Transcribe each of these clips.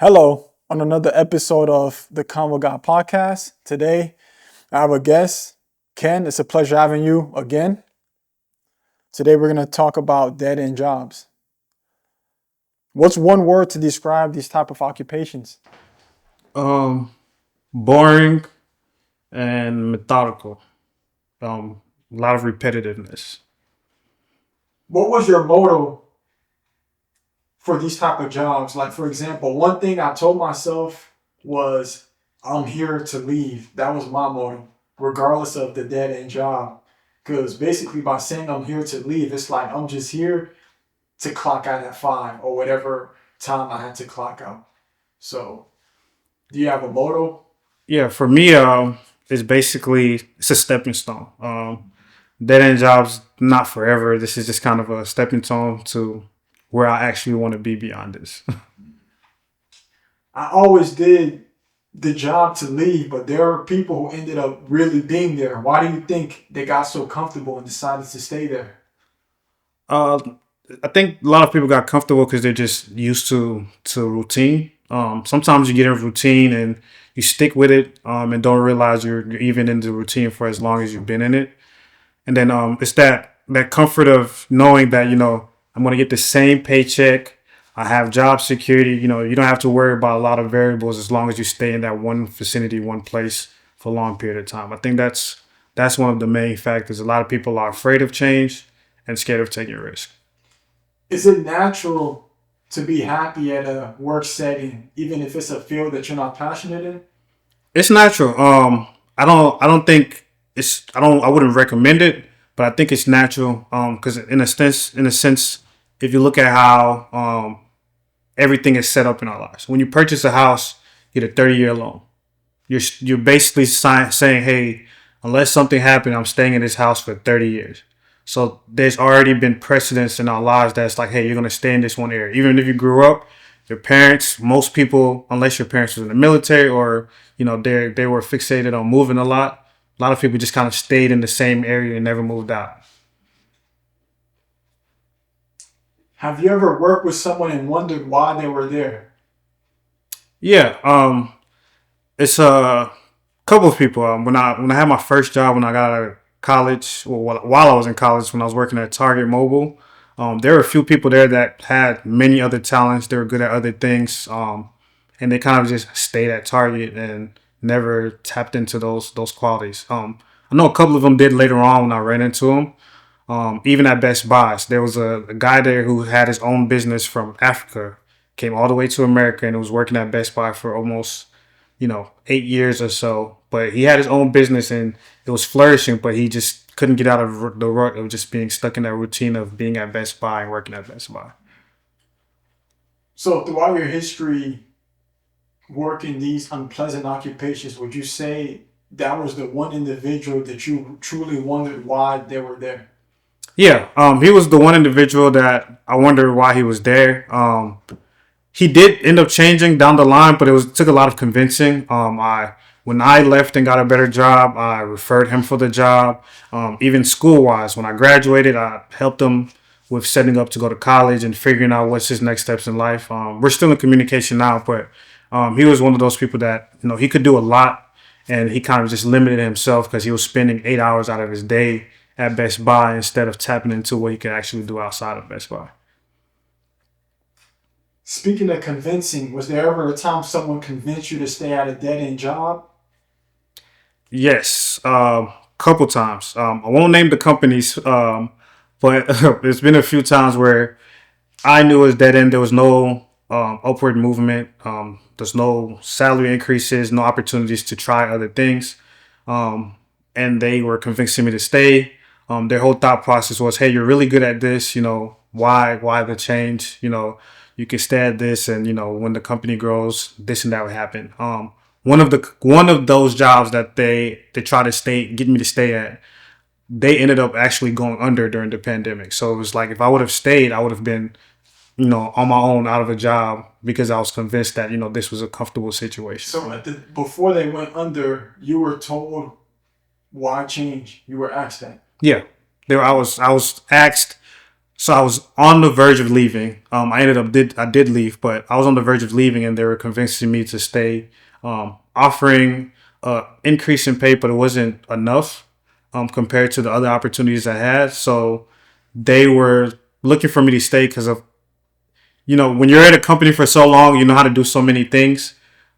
Hello, on another episode of the Convo Guy podcast. Today, I have a guest, Ken. It's a pleasure having you again. Today, we're going to talk about dead-end jobs. What's one word to describe these type of occupations? Um, Boring and methodical. A lot of repetitiveness. What was your motto for these type of jobs? Like, for example, one thing I told myself was, I'm here to leave. That was my motto, regardless of the dead-end job. Because basically, by saying I'm here to leave, it's like I'm just here to clock out at 5 or whatever time I had to clock out. So, do you have a motto? Yeah, for me, it's a stepping stone. Dead end jobs not forever. This is just kind of a stepping stone to where I actually want to be beyond this. I always did the job to leave, but there are people who ended up really being there. Why do you think they got so comfortable and decided to stay there? uh, I think a lot of people got comfortable because they're just used to routine. Sometimes you get in a routine and you stick with it, and don't realize you're even in the routine for as long as you've been in it. And then it's that comfort of knowing that I'm going to get the same paycheck. I have job security. You don't have to worry about a lot of variables as long as you stay in that one vicinity, one place for a long period of time. I think that's one of the main factors. A lot of people are afraid of change and scared of taking risk. Is it natural to be happy at a work setting, even if it's a field that you're not passionate in? It's natural. I don't think I wouldn't recommend it, but I think it's natural. Because in a sense, if you look at how everything is set up in our lives, when you purchase a house, you get a 30-year loan. You're basically saying, hey, unless something happened, I'm staying in this house for 30 years. So there's already been precedence in our lives that's like, hey, you're gonna stay in this one area, even if you grew up. Your parents, most people, unless your parents was in the military or they were fixated on moving a lot. A lot of people just kind of stayed in the same area and never moved out. Have you ever worked with someone and wondered why they were there? Yeah, it's a couple of people. When I had my first job when I got out of college, well, while I was in college, when I was working at Target Mobile, there were a few people there that had many other talents. They were good at other things, and they kind of just stayed at Target and never tapped into those qualities. I know a couple of them did later on when I ran into them. Even at Best Buy, there was a guy there who had his own business from Africa, came all the way to America, and was working at Best Buy for almost 8 years or so. But he had his own business and it was flourishing, but he just couldn't get out of the rut of just being stuck in that routine of being at Best Buy and working at Best Buy. So, throughout your history working these unpleasant occupations, would you say that was the one individual that you truly wondered why they were there? Yeah, he was the one individual that I wonder why he was there. He did end up changing down the line, but it took a lot of convincing. I When I left and got a better job, I referred him for the job. Even school wise, when I graduated, I helped him with setting up to go to college and figuring out what's his next steps in life. We're still in communication now, but he was one of those people that he could do a lot, and he kind of just limited himself because he was spending 8 hours out of his day at Best Buy instead of tapping into what he could actually do outside of Best Buy. Speaking of convincing, was there ever a time someone convinced you to stay at a dead end job? Yes, couple times. I won't name the companies, but there's been a few times where I knew it was dead end. There was no upward movement. There's no salary increases, no opportunities to try other things. Um, and they were convincing me to stay. Their whole thought process was, "Hey, you're really good at this. Why the change? You can stay at this, and when the company grows, this and that would happen." One of those jobs that they try to get me to stay at, they ended up actually going under during the pandemic. So it was like if I would have stayed, I would have been on my own out of a job because I was convinced that this was a comfortable situation for So, me. before they went under, you were told why change? You were asked that. Yeah, I was asked So I was on the verge of leaving. I did leave, but I was on the verge of leaving, and they were convincing me to stay, offering increase in pay, but it wasn't enough compared to the other opportunities I had. So they were looking for me to stay because of, when you're at a company for so long, you know how to do so many things.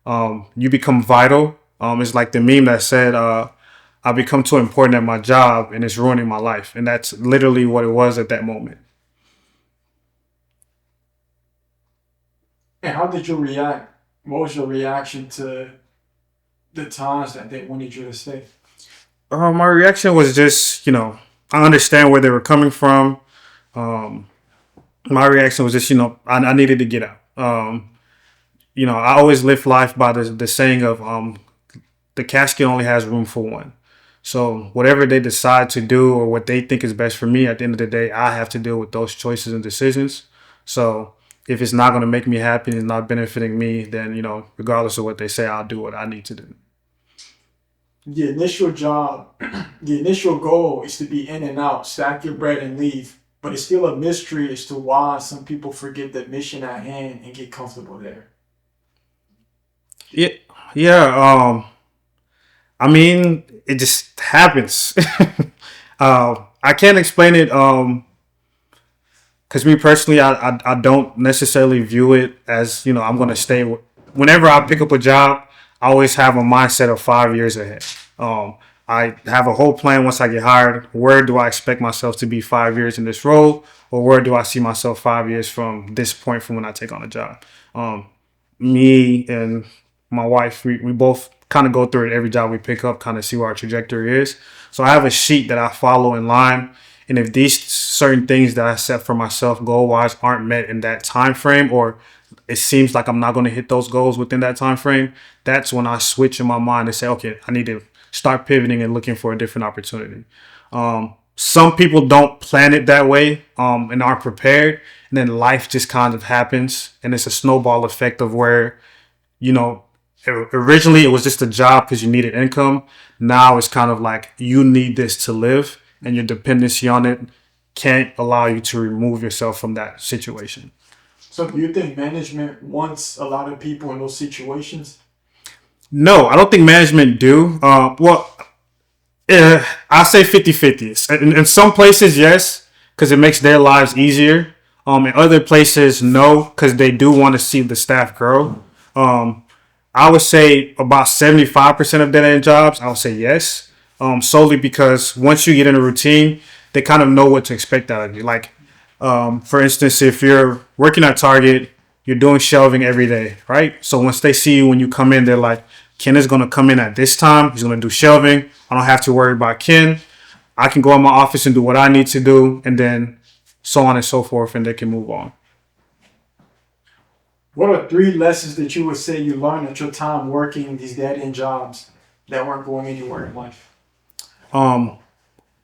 You become vital. It's like the meme that said, I become too important at my job and it's ruining my life. And that's literally what it was at that moment. And how did you react? What was your reaction to the times that they wanted you to stay? My reaction was just, I understand where they were coming from. Um, my reaction was just, I needed to get out. I always live life by the saying of the casket only has room for one. So whatever they decide to do or what they think is best for me, at the end of the day, I have to deal with those choices and decisions. So if it's not going to make me happy and it's not benefiting me, then, regardless of what they say, I'll do what I need to do. The initial job, the initial goal is to be in and out, stack your bread and leave. But it's still a mystery as to why some people forget the mission at hand and get comfortable there. Yeah, yeah. I mean, it just happens. I can't explain it. Because me personally, I don't necessarily view it as, I'm going to stay. Whenever I pick up a job, I always have a mindset of 5 years ahead. I have a whole plan once I get hired. Where do I expect myself to be 5 years in this role? Or where do I see myself 5 years from this point from when I take on a job? Me and my wife, we both kind of go through it every job we pick up, kind of see where our trajectory is. So I have a sheet that I follow in line. And if these certain things that I set for myself goal wise aren't met in that time frame, or it seems like I'm not going to hit those goals within that time frame, that's when I switch in my mind and say, okay, I need to start pivoting and looking for a different opportunity. Some people don't plan it that way and aren't prepared. And then life just kind of happens. And it's a snowball effect of where, originally it was just a job because you needed income. Now it's kind of like you need this to live, and your dependency on it can't allow you to remove yourself from that situation. So do you think management wants a lot of people in those situations? No, I don't think management do. I say 50-50. In some places, yes, because it makes their lives easier. In other places, no, because they do want to see the staff grow. I would say about 75% of dead end jobs, I would say yes. Solely because once you get in a routine, they kind of know what to expect out of you. Like, for instance, if you're working at Target, you're doing shelving every day, right? So once they see you when you come in, they're like, Ken is going to come in at this time. He's going to do shelving. I don't have to worry about Ken. I can go in my office and do what I need to do, and then so on and so forth, and they can move on. What are 3 lessons that you would say you learned at your time working these dead end jobs that weren't going anywhere in life?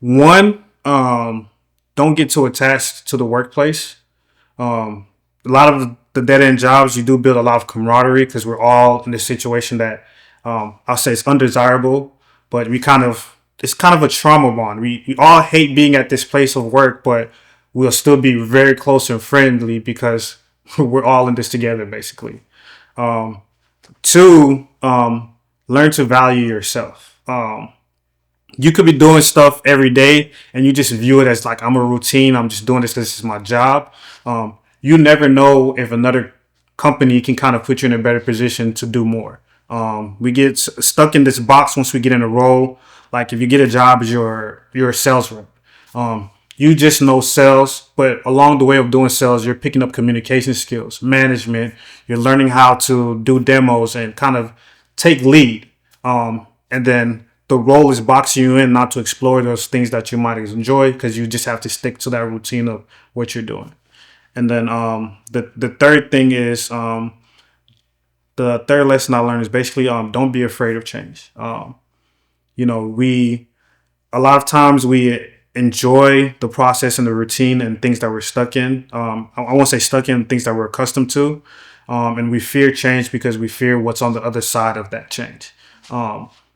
One, don't get too attached to the workplace. A lot of the dead end jobs, you do build a lot of camaraderie because we're all in this situation that I'll say it's undesirable, but it's kind of a trauma bond. We all hate being at this place of work, but we'll still be very close and friendly because we're all in this together, basically. Two, learn to value yourself. You could be doing stuff every day and you just view it as like, I'm a routine. I'm just doing this because this is my job. You never know if another company can kind of put you in a better position to do more. We get stuck in this box once we get in a role. Like if you get a job as you're a sales rep. You just know sales, but along the way of doing sales, you're picking up communication skills, management. You're learning how to do demos and kind of take lead. And then the role is boxing you in not to explore those things that you might enjoy because you just have to stick to that routine of what you're doing. And then the third thing is the third lesson I learned is basically don't be afraid of change. A lot of times we enjoy the process and the routine and things that we're stuck in. I won't say stuck in, things that we're accustomed to. And we fear change because we fear what's on the other side of that change.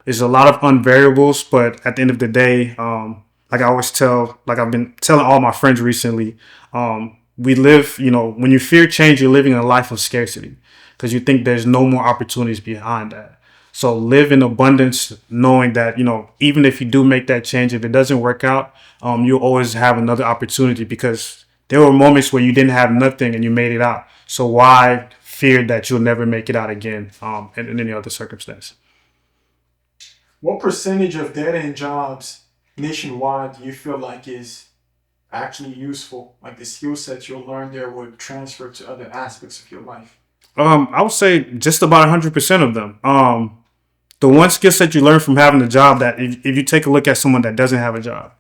There's a lot of unvariables, but at the end of the day, like I always tell, like I've been telling all my friends recently, we live, when you fear change, you're living a life of scarcity because you think there's no more opportunities behind that. So live in abundance, knowing that, even if you do make that change, if it doesn't work out, you'll always have another opportunity because there were moments where you didn't have nothing and you made it out. So why fear that you'll never make it out again in any other circumstance? What percentage of dead end jobs nationwide do you feel like is actually useful? Like the skill sets you'll learn there would transfer to other aspects of your life? I would say just about 100% of them. The one skill set you learn from having a job that if you take a look at someone that doesn't have a job,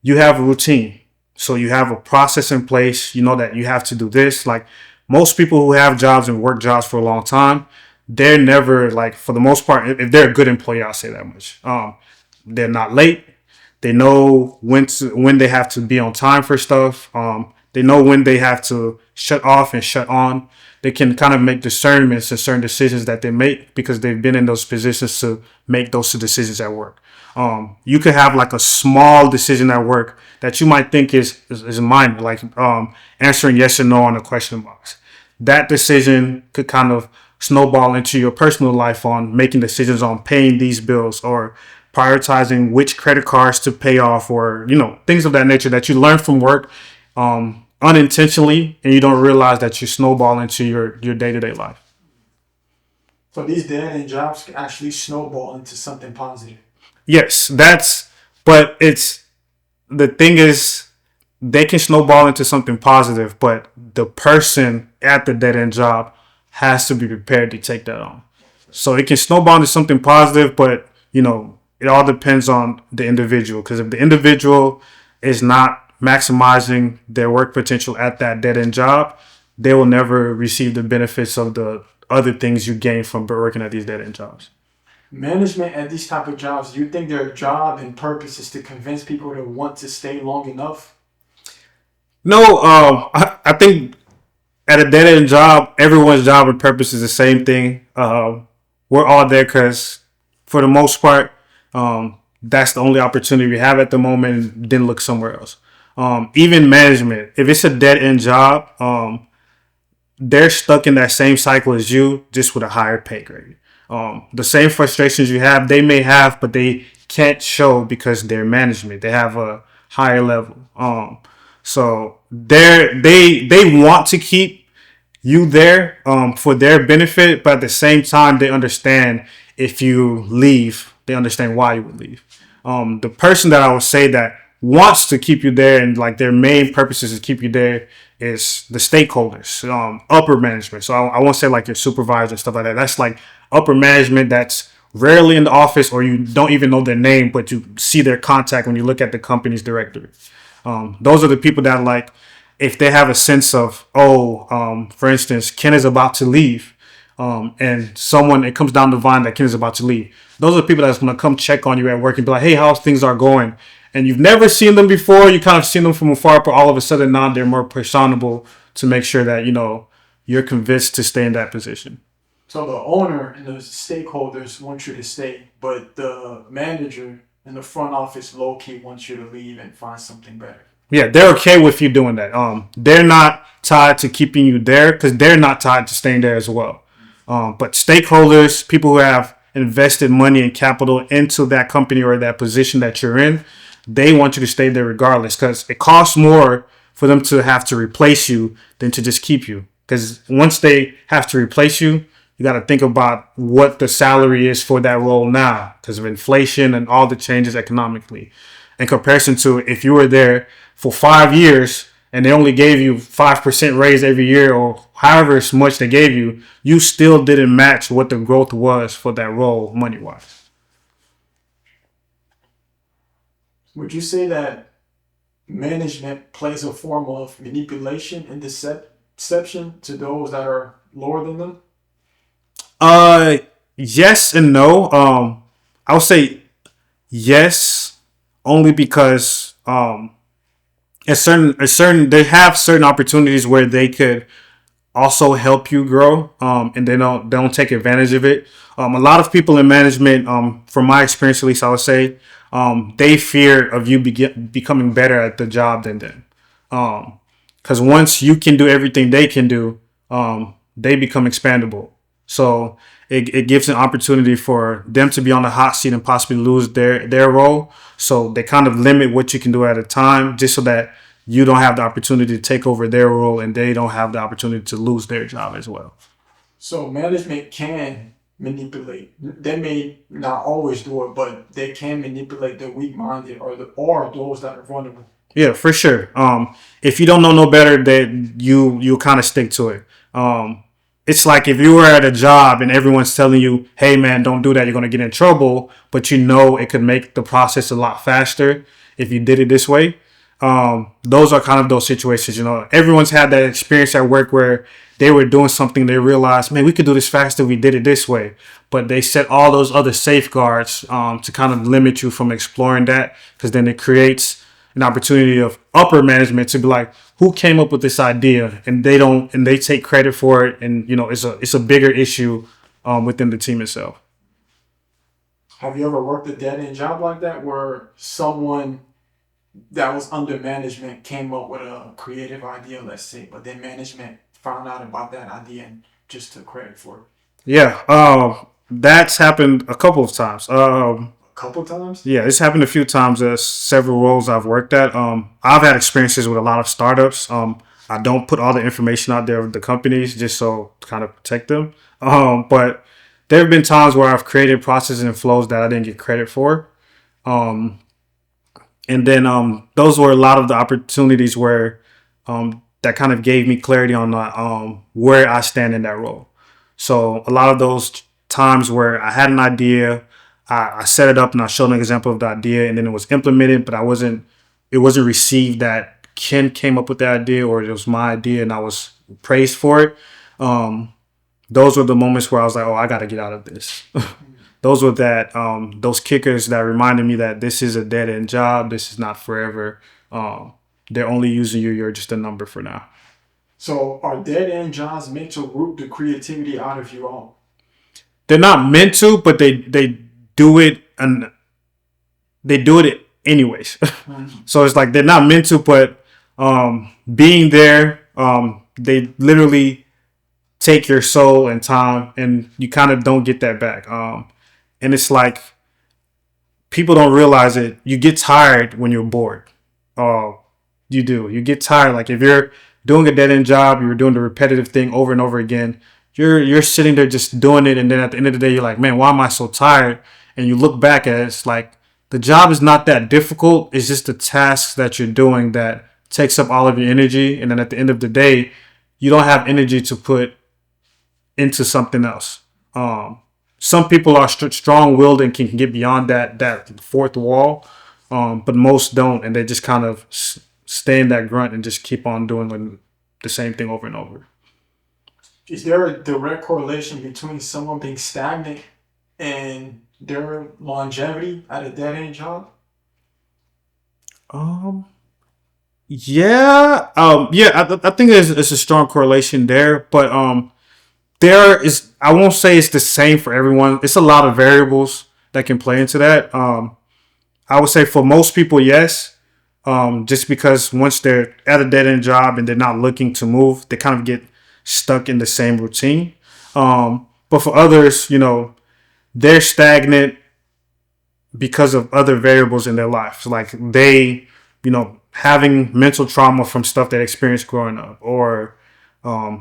you have a routine. So you have a process in place. You know that you have to do this. Like most people who have jobs and work jobs for a long time, they're never like, for the most part, if they're a good employee, I'll say that much. They're not late. They know when they have to be on time for stuff. They know when they have to shut off and shut on. They can kind of make discernments and certain decisions that they make because they've been in those positions to make those decisions at work. You could have like a small decision at work that you might think is minor, like answering yes or no on a question box. That decision could kind of snowball into your personal life on making decisions on paying these bills or prioritizing which credit cards to pay off or, things of that nature that you learn from work unintentionally and you don't realize that you snowball into your day-to-day life. So these dead end jobs can actually snowball into something positive. Yes, but the thing is, they can snowball into something positive, but the person at the dead end job has to be prepared to take that on. So it can snowball into something positive, but, it all depends on the individual. Because if the individual is not maximizing their work potential at that dead end job, they will never receive the benefits of the other things you gain from working at these dead end jobs. Management at these type of jobs, do you think their job and purpose is to convince people to want to stay long enough? No, I think at a dead end job, everyone's job and purpose is the same thing. We're all there because, for the most part, that's the only opportunity we have at the moment. And then look somewhere else. Even management, if it's a dead end job, they're stuck in that same cycle as you, just with a higher pay grade. The same frustrations you have, they may have, but they can't show because they're management. They have a higher level. So they want to keep you there for their benefit, but at the same time, they understand if you leave, they understand why you would leave. The person that I would say that wants to keep you there and like their main purpose is to keep you there is the stakeholders, upper management. So I won't say like your supervisor and stuff like that. That's like upper management that's rarely in the office or you don't even know their name, but you see their contact when you look at the company's directory. Those are the people that like, if they have a sense of, for instance, Ken is about to leave, and it comes down the line that Ken is about to leave. Those are the people that's going to come check on you at work and be like, hey, how's things are going? And you've never seen them before. You kind of seen them from afar, but all of a sudden now they're more personable to make sure that, you're convinced to stay in that position. So the owner and the stakeholders want you to stay, but the manager and the front office low-key wants you to leave and find something better. Yeah, they're okay with you doing that. They're not tied to keeping you there because they're not tied to staying there as well. But stakeholders, people who have invested money and capital into that company or that position that you're in, they want you to stay there regardless because it costs more for them to have to replace you than to just keep you. Because once they have to replace you, you got to think about what the salary is for that role now because of inflation and all the changes economically. In comparison to if you were there for 5 years and they only gave you 5% raise every year or however much they gave you, you still didn't match what the growth was for that role money-wise. Would you say that management plays a form of manipulation and deception to those that are lower than them? Yes and no. I would say yes, only because they have certain opportunities where they could also help you grow, and they don't take advantage of it. A lot of people in management, from my experience at least, I would say, they fear of you becoming better at the job than them. Because once you can do everything they can do, they become expandable. So it gives an opportunity for them to be on the hot seat and possibly lose their role. So they kind of limit what you can do at a time, just so that you don't have the opportunity to take over their role and they don't have the opportunity to lose their job as well. So management can manipulate. They may not always do it, but they can manipulate the weak-minded or those that are vulnerable. Yeah, for sure. If you don't know no better, that you kind of stick to it. It's like if you were at a job and everyone's telling you, "Hey, man, don't do that. You're gonna get in trouble," but you know it could make the process a lot faster if you did it this way. Those are kind of those situations. You know, everyone's had that experience at work where they were doing something, they realized, man, we could do this faster if we did it this way. But they set all those other safeguards to kind of limit you from exploring that, because then it creates an opportunity of upper management to be like, who came up with this idea, and they take credit for it, and you know it's a bigger issue within the team itself. Have you ever worked a dead end job like that where someone that was under management came up with a creative idea, let's say, but then management found out about that idea and just took credit for it? Yeah, that's happened a couple of times. A couple times? Yeah, it's happened a few times. Several roles I've worked at. I've had experiences with a lot of startups. I don't put all the information out there of the companies just so to kind of protect them. But there have been times where I've created processes and flows that I didn't get credit for. And then those were a lot of the opportunities where that kind of gave me clarity on where I stand in that role. So a lot of those times where I had an idea, I set it up and I showed an example of the idea, and then it was implemented, but it wasn't received that Ken came up with the idea or it was my idea and I was praised for it. Those were the moments where I was like, oh, I got to get out of this. Those were those kickers that reminded me that this is a dead end job. This is not forever. They're only using you. You're just a number for now. So are dead end jobs meant to root the creativity out of you all? They're not meant to, but they do it, and they do it anyways. So it's like they're not meant to, but being there, they literally take your soul and time, and you kind of don't get that back. And it's like people don't realize it. You get tired when you're bored. You do. You get tired. Like if you're doing a dead end job, you're doing the repetitive thing over and over again. You're sitting there just doing it, and then at the end of the day, you're like, man, why am I so tired? And you look back at it, it's like the job is not that difficult. It's just the tasks that you're doing that takes up all of your energy, and then at the end of the day, you don't have energy to put into something else. Some people are strong-willed and can get beyond that fourth wall, but most don't, and they just kind of stay in that grunt and just keep on doing the same thing over and over. Is there a direct correlation between someone being stagnant and their longevity at a dead end job? Yeah. I think there's a strong correlation there, but I won't say it's the same for everyone. It's a lot of variables that can play into that. I would say for most people, yes. Just because once they're at a dead end job and they're not looking to move, they kind of get stuck in the same routine. But for others, they're stagnant because of other variables in their lives. Like they, having mental trauma from stuff they experienced growing up, or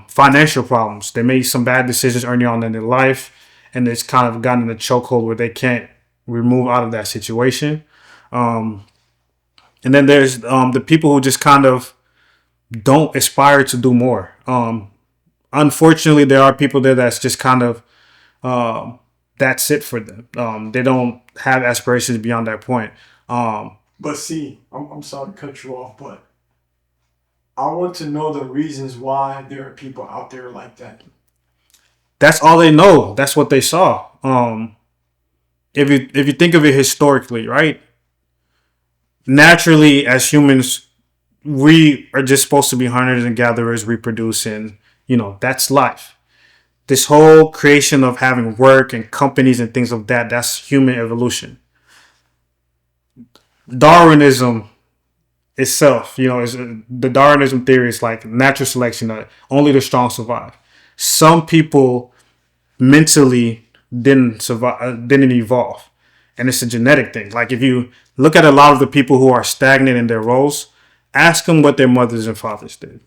financial problems. They made some bad decisions early on in their life, and it's kind of gotten in a chokehold where they can't remove out of that situation. And then there's the people who just kind of don't aspire to do more. Unfortunately, there are people there that's just kind of that's it for them. They don't have aspirations beyond that point. But see, I'm sorry to cut you off, but I want to know the reasons why there are people out there like that. That's all they know. That's what they saw. If you think of it historically, right? Naturally, as humans, we are just supposed to be hunters and gatherers, reproducing. That's life. This whole creation of having work and companies and things of that's human evolution. Darwinism itself, is the Darwinism theory is like natural selection. Only the strong survive. Some people mentally didn't survive, didn't evolve, and it's a genetic thing. Like if you look at a lot of the people who are stagnant in their roles, ask them what their mothers and fathers did.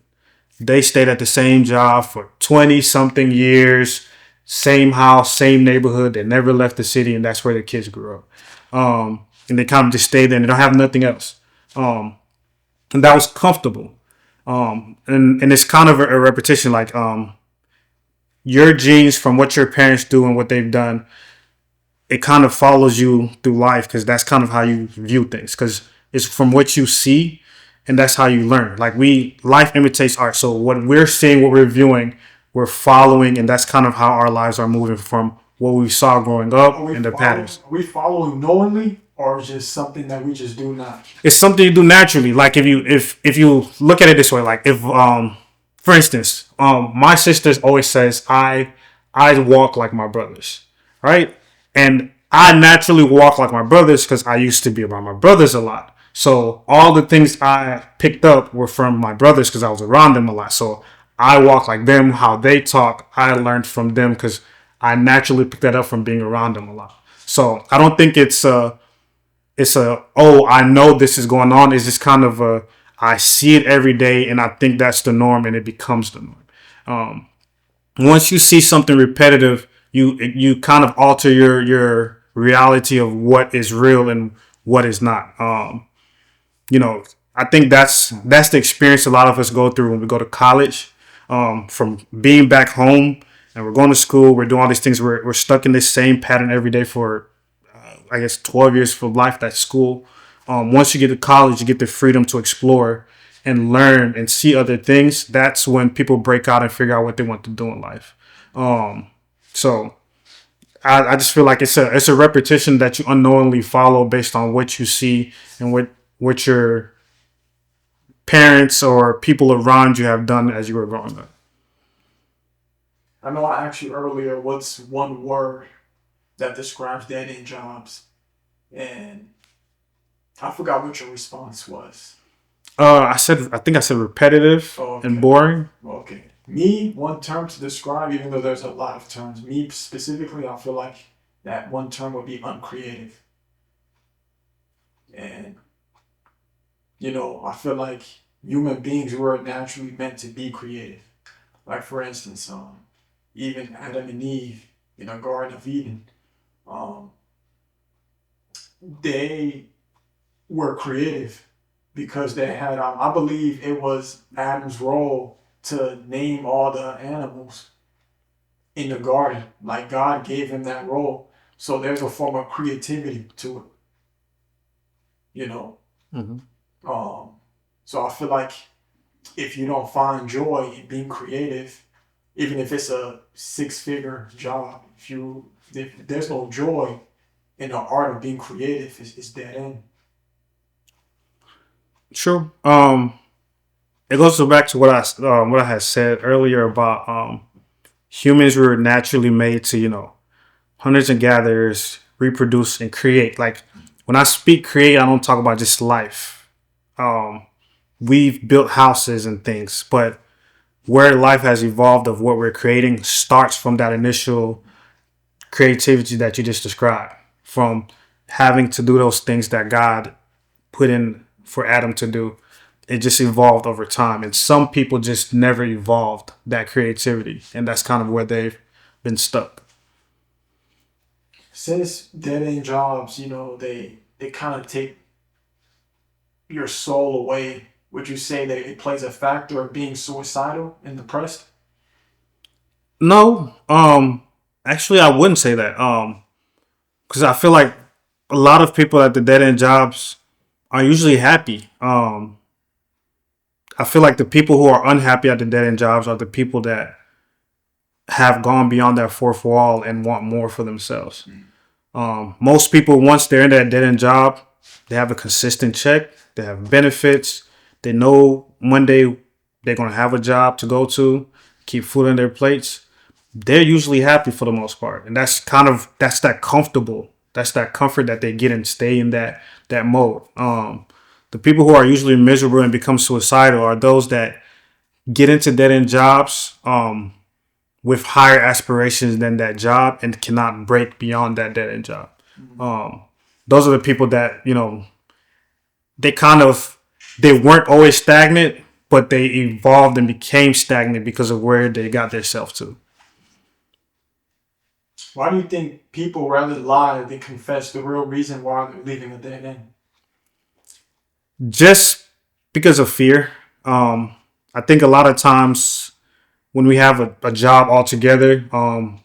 They stayed at the same job for 20 something years, same house, same neighborhood. They never left the city, and that's where their kids grew up. And they kind of just stayed there and they don't have nothing else. And that was comfortable. And it's kind of a repetition, like your genes from what your parents do and what they've done, it kind of follows you through life because that's kind of how you view things because it's from what you see and that's how you learn. Like life imitates art. So what we're seeing, what we're viewing, we're following, and that's kind of how our lives are moving from what we saw growing up and the patterns. Are we following knowingly, or is just something that we just do not? It's something you do naturally. Like if you look at it this way, like if for instance, my sister always says I walk like my brothers, right? And I naturally walk like my brothers because I used to be around my brothers a lot. So all the things I picked up were from my brothers because I was around them a lot. So I walk like them. How they talk, I learned from them because I naturally picked that up from being around them a lot. So I don't think it's a I know this is going on. It's just kind of I see it every day and I think that's the norm and it becomes the norm. Once you see something repetitive, you kind of alter your reality of what is real and what is not. I think that's the experience a lot of us go through when we go to college. From being back home and we're going to school, we're doing all these things. We're stuck in this same pattern every day for, I guess, 12 years for life. That's school. Once you get to college, you get the freedom to explore and learn and see other things. That's when people break out and figure out what they want to do in life. So I just feel like it's a repetition that you unknowingly follow based on what you see and what your parents or people around you have done as you were growing up. I know I asked you earlier what's one word that describes dead end jobs, and I forgot what your response was. I think I said repetitive and boring. Okay. Me, one term to describe, even though there's a lot of terms, me specifically, I feel like that one term would be uncreative. And, I feel like human beings were naturally meant to be creative. Like, for instance, even Adam and Eve in the Garden of Eden, they were creative because they had, I believe it was Adam's role to name all the animals in the garden. Like God gave him that role. So there's a form of creativity to it, Mm-hmm. So I feel like if you don't find joy in being creative, even if it's a 6-figure job, if there's no joy in the art of being creative, it's dead end. True. It goes back to what I had said earlier about humans were naturally made to hunters and gatherers, reproduce and create. Like when I speak create, I don't talk about just life. We've built houses and things, but where life has evolved of what we're creating starts from that initial creativity that you just described, from having to do those things that God put in for Adam to do. It just evolved over time, and some people just never evolved that creativity, and that's kind of where they've been stuck. Since dead end jobs, they kind of take your soul away. Would you say that it plays a factor of being suicidal and depressed? No, actually, I wouldn't say that. Because I feel like a lot of people at the dead end jobs are usually happy. I feel like the people who are unhappy at the dead end jobs are the people that have gone beyond that fourth wall and want more for themselves. Most people, once they're in that dead end job, they have a consistent check, they have benefits, they know one day they're going to have a job to go to, keep food on their plates. They're usually happy for the most part. And that's that That's that comfort that they get and stay in that mode. The people who are usually miserable and become suicidal are those that get into dead end jobs with higher aspirations than that job and cannot break beyond that dead end job. Those are the people that, they weren't always stagnant, but they evolved and became stagnant because of where they got themselves to. Why do you think people rather lie than confess the real reason why they're leaving a dead end? Just because of fear. I think a lot of times when we have a job altogether,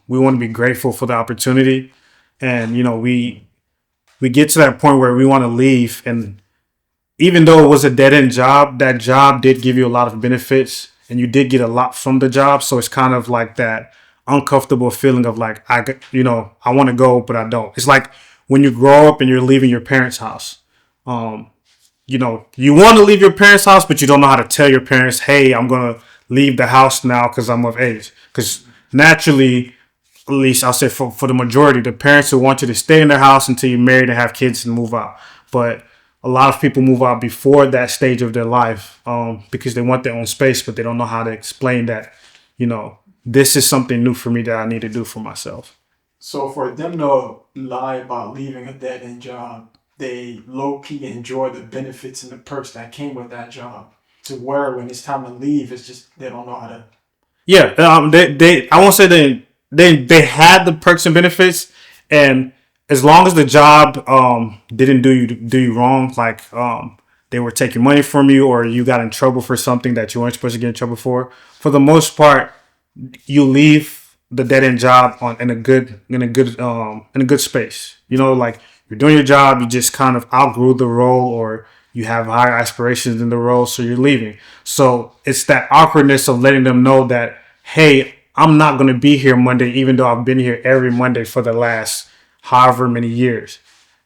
we want to be grateful for the opportunity. And, we get to that point where we want to leave. And even though it was a dead end job, that job did give you a lot of benefits and you did get a lot from the job. So it's kind of like that uncomfortable feeling of like, I want to go, but I don't. It's like when you grow up and you're leaving your parents' house. You want to leave your parents' house, but you don't know how to tell your parents, hey, I'm going to leave the house now because I'm of age. Because naturally, at least I'll say for the majority, the parents will want you to stay in their house until you're married and have kids and move out. But a lot of people move out before that stage of their life because they want their own space, but they don't know how to explain that, this is something new for me that I need to do for myself. So for them to lie about leaving a dead end job, they low-key enjoy the benefits and the perks that came with that job, to where when it's time to leave, it's just they don't know how to. Yeah, they I won't say they had the perks and benefits, and as long as the job didn't do you wrong, like they were taking money from you or you got in trouble for something that you weren't supposed to get in trouble for the most part, you leave the dead end job in a good space. Like you're doing your job, you just kind of outgrew the role or you have higher aspirations in the role, so you're leaving. So it's that awkwardness of letting them know that, hey, I'm not going to be here Monday, even though I've been here every Monday for the last however many years.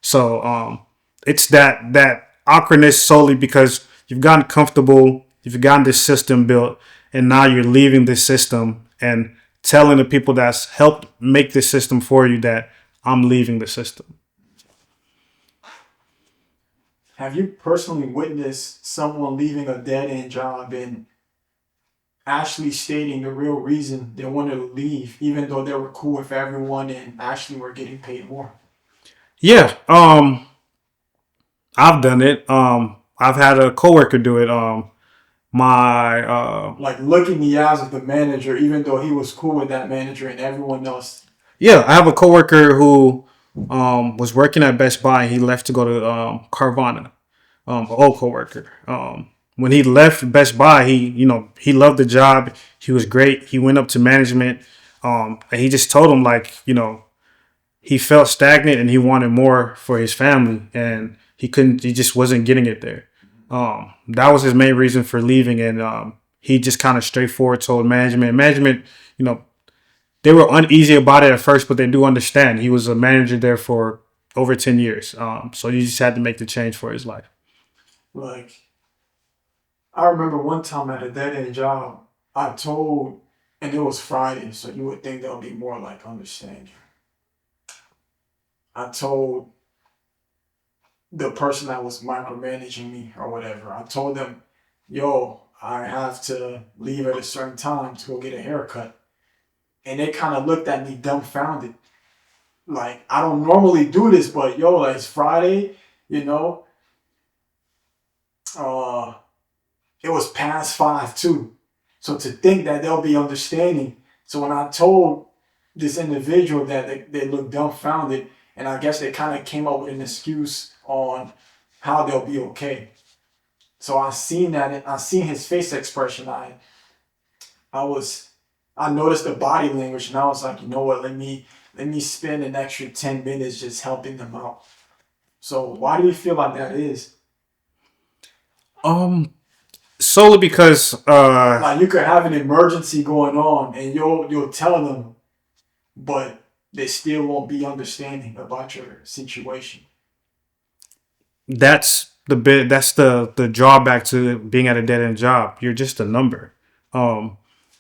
So it's that awkwardness solely because you've gotten comfortable, you've gotten this system built, and now you're leaving this system and telling the people that's helped make this system for you that I'm leaving the system. Have you personally witnessed someone leaving a dead end job and actually stating the real reason they wanted to leave, even though they were cool with everyone and actually were getting paid more? Yeah, I've done it. I've had a coworker do it. Like look in the eyes of the manager, even though he was cool with that manager and everyone else. Yeah, I have a coworker who was working at Best Buy. He left to go to Carvana. An old coworker. When he left Best Buy, he loved the job. He was great. He went up to management, and he just told him he felt stagnant and he wanted more for his family, and he just wasn't getting it there. That was his main reason for leaving, and he just kind of straightforward told management. Management, they were uneasy about it at first, but they do understand. He was a manager there for over 10 years, so he just had to make the change for his life. Like, I remember one time at a dead end job, and it was Friday, so you would think there'll be more like understanding. I told the person that was micromanaging me or whatever, I told them, yo, I have to leave at a certain time to go get a haircut. And they kind of looked at me dumbfounded. Like, I don't normally do this, but yo, it's Friday, it was past 5 too. So to think that they'll be understanding. So when I told this individual that they looked dumbfounded, and I guess they kind of came up with an excuse on how they'll be okay. So I seen that, and I seen his face expression. I noticed the body language, and I was like, you know what? Let me spend an extra 10 minutes just helping them out. So why do you feel like that is? Solely because like you could have an emergency going on, and you'll tell them, but they still won't be understanding about your situation. That's the drawback to being at a dead end job. You're just a number.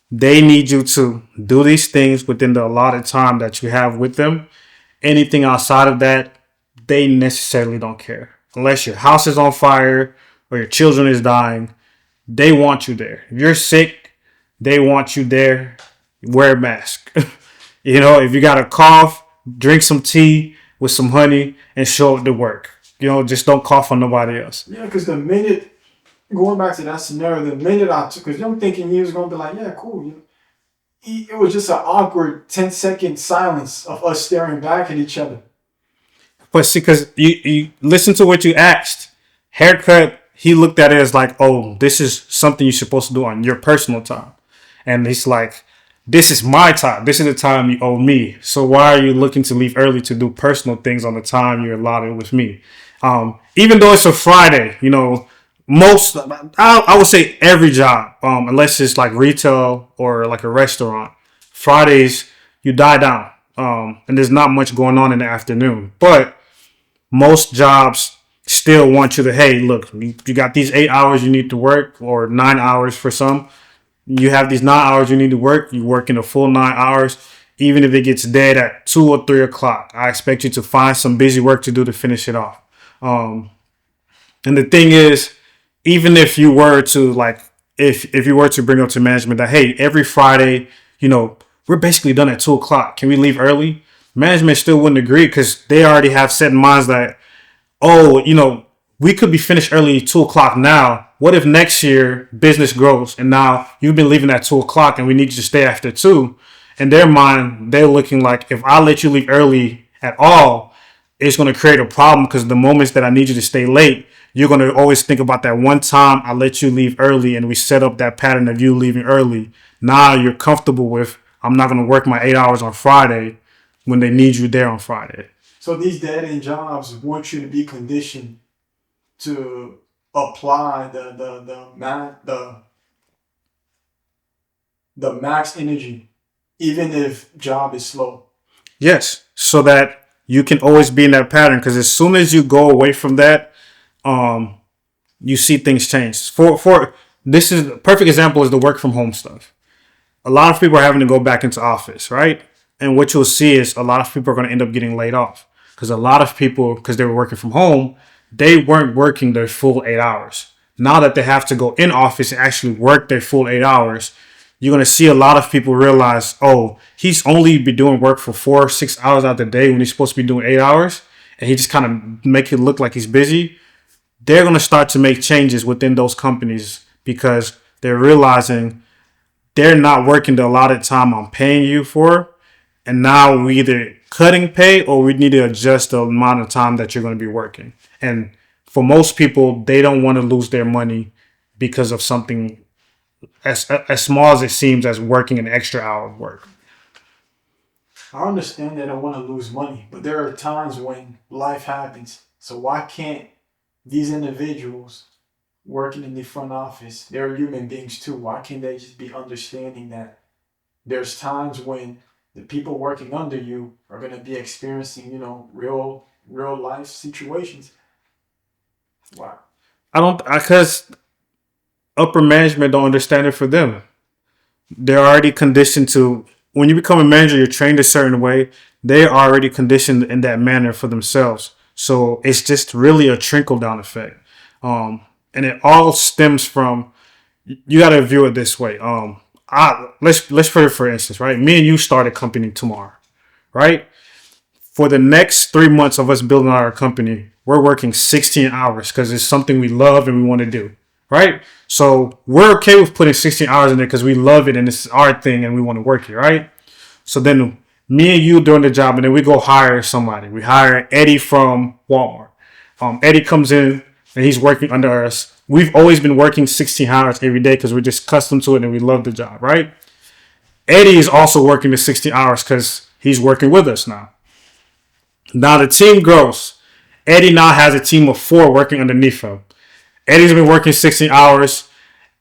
They need you to do these things within the allotted time that you have with them. Anything outside of that, they necessarily don't care. Unless your house is on fire or your children is dying, they want you there. If you're sick, they want you there. Wear a mask. If you got a cough, drink some tea with some honey and show up to work. Just don't cough on nobody else. Yeah, because the minute, going back to that scenario, the minute I took, because I'm thinking he was going to be like, yeah, cool. It was just an awkward 10-second silence of us staring back at each other. But see, because you listen to what you asked. Haircut, he looked at it as like, oh, this is something you're supposed to do on your personal time. And he's like, this is my time. This is the time you owe me. So why are you looking to leave early to do personal things on the time you're allotted with me? Even though it's a Friday, most, I would say every job, unless it's like retail or like a restaurant, Fridays, you die down. And there's not much going on in the afternoon. But most jobs still want you to, hey, look, you got these 8 hours you need to work, or 9 hours for some. You have these 9 hours you need to work. You work in a full 9 hours. Even if it gets dead at 2 or 3 o'clock, I expect you to find some busy work to do to finish it off. And the thing is, even if you were to if you were to bring up to management that, hey, every Friday, we're basically done at 2 o'clock. Can we leave early? Management still wouldn't agree because they already have set in minds that, we could be finished early 2 o'clock now. What if next year business grows and now you've been leaving at 2 o'clock and we need you to stay after 2? In their mind, they're looking like, if I let you leave early at all, it's going to create a problem because the moments that I need you to stay late, you're going to always think about that one time I let you leave early and we set up that pattern of you leaving early. Now you're comfortable with, I'm not going to work my 8 hours on Friday when they need you there on Friday. So these dead-end jobs want you to be conditioned to apply the max energy, even if job is slow. Yes, so that you can always be in that pattern. Because as soon as you go away from that, you see things change. For this is a perfect example is the work from home stuff. A lot of people are having to go back into office, right? And what you'll see is a lot of people are going to end up getting laid off because a lot of people, because they were working from home, they weren't working their full 8 hours. Now that they have to go in office and actually work their full 8 hours, you're going to see a lot of people realize, oh, he's only be doing work for 4 or 6 hours out of the day when he's supposed to be doing 8 hours. And he just kind of make it look like he's busy. They're going to start to make changes within those companies because they're realizing they're not working the allotted time I'm paying you for. And now we either cutting pay or we need to adjust the amount of time that you're going to be working. And for most people, they don't want to lose their money because of something as small as it seems as working an extra hour of work. I understand they don't want to lose money, but there are times when life happens. So why can't these individuals working in the front office, they're human beings too. Why can't they just be understanding that there's times when the people working under you are going to be experiencing, real life situations? Wow. Because upper management don't understand it for them. They're already conditioned to, when you become a manager, you're trained a certain way. They're already conditioned in that manner for themselves. So it's just really a trickle down effect. And it all stems from, you got to view it this way. Let's put it for instance, right? Me and you start a company tomorrow, right? For the next 3 months of us building our company, we're working 16 hours because it's something we love and we want to do, right? So we're okay with putting 16 hours in there because we love it and it's our thing and we want to work it, right? So then me and you doing the job and then we go hire somebody. We hire Eddie from Walmart. Eddie comes in and he's working under us. We've always been working 16 hours every day because we're just accustomed to it and we love the job, right? Eddie is also working the 16 hours because he's working with us now. Now the team grows. Eddie now has a team of 4 working underneath him. Eddie's been working 16 hours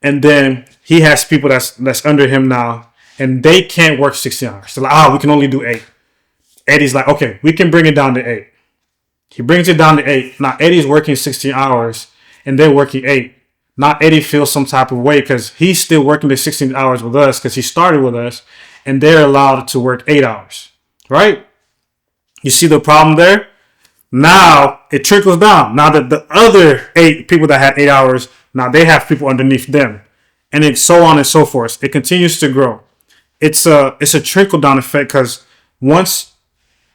and then he has people that's under him now and they can't work 16 hours. They're like, we can only do 8. Eddie's like, okay, we can bring it down to 8. He brings it down to 8. Now Eddie's working 16 hours and they're working 8. Now Eddie feels some type of way because he's still working the 16 hours with us because he started with us and they're allowed to work 8 hours, right? You see the problem there? Now it trickles down. Now that the other 8 people that had 8 hours, now they have people underneath them, and it's so on and so forth. It continues to grow. It's a trickle down effect because once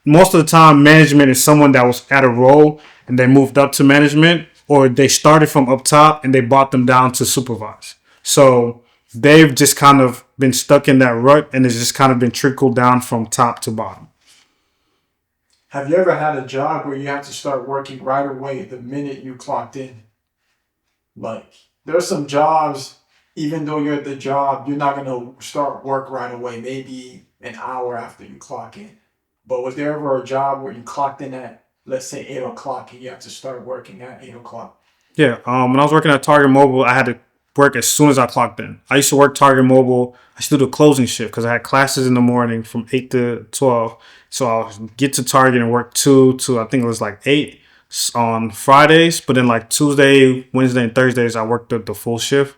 most of the time management is someone that was at a role and they moved up to management, or they started from up top and they brought them down to supervise. So they've just kind of been stuck in that rut, and it's just kind of been trickled down from top to bottom. Have you ever had a job where you have to start working right away the minute you clocked in? Like, there's some jobs, even though you're at the job, you're not going to start work right away, maybe an hour after you clock in. But was there ever a job where you clocked in at, let's say, 8 o'clock and you have to start working at 8 o'clock? Yeah, when I was working at Target Mobile, I had to work as soon as I clocked in. I used to work Target Mobile. I used to do the closing shift because I had classes in the morning from 8 to 12. So I would get to Target and work 2 to, I think it was like 8 on Fridays. But then like Tuesday, Wednesday, and Thursdays, I worked the full shift.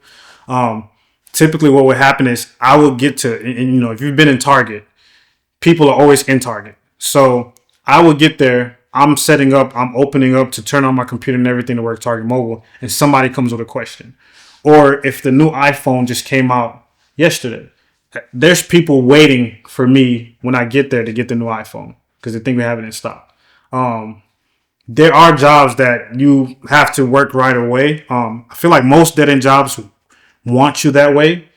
Typically what would happen is I would get to, and you know, if you've been in Target, people are always in Target. So I would get there. I'm setting up, I'm opening up to turn on my computer and everything to work Target Mobile, and somebody comes with a question. Or if the new iPhone just came out yesterday, there's people waiting for me when I get there to get the new iPhone because they think we have it in stock. There are jobs that you have to work right away. I feel like most dead end jobs want you that way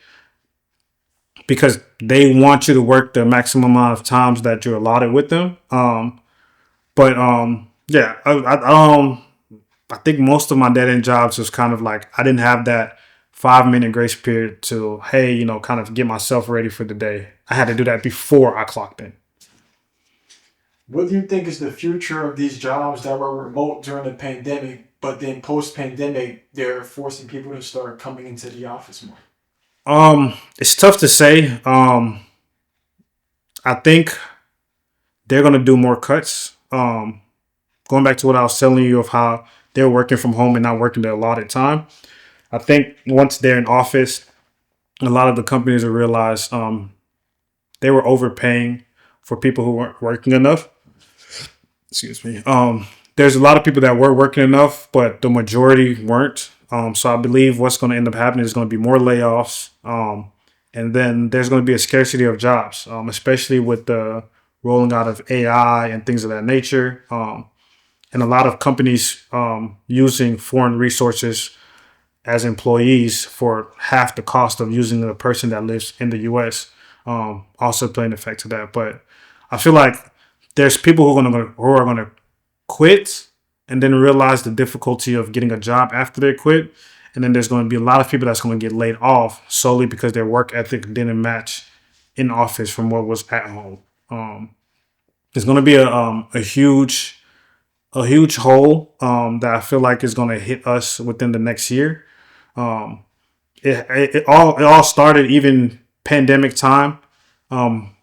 because they want you to work the maximum amount of times that you're allotted with them. Yeah, I think most of my dead end jobs was kind of like I didn't have that 5 minute grace period to, hey, you know, kind of get myself ready for the day. I had to do that before I clocked in. What do you think is the future of these jobs that were remote during the pandemic, but then post-pandemic, they're forcing people to start coming into the office more? It's tough to say. I think they're gonna do more cuts. Going back to what I was telling you of how they're working from home and not working the allotted time. I think once they're in office, a lot of the companies will realize they were overpaying for people who weren't working enough. Excuse me. There's a lot of people that were working enough, but the majority weren't. So I believe what's going to end up happening is going to be more layoffs. And then there's going to be a scarcity of jobs, especially with the rolling out of AI and things of that nature. And a lot of companies using foreign resources as employees for half the cost of using a person that lives in the U.S. Also playing effect to that. But I feel like there's people who are gonna quit and then realize the difficulty of getting a job after they quit. And then there's going to be a lot of people that's going to get laid off solely because their work ethic didn't match in office from what was at home. There's going to be a huge hole that I feel like is going to hit us within the next year. It all started even pandemic time,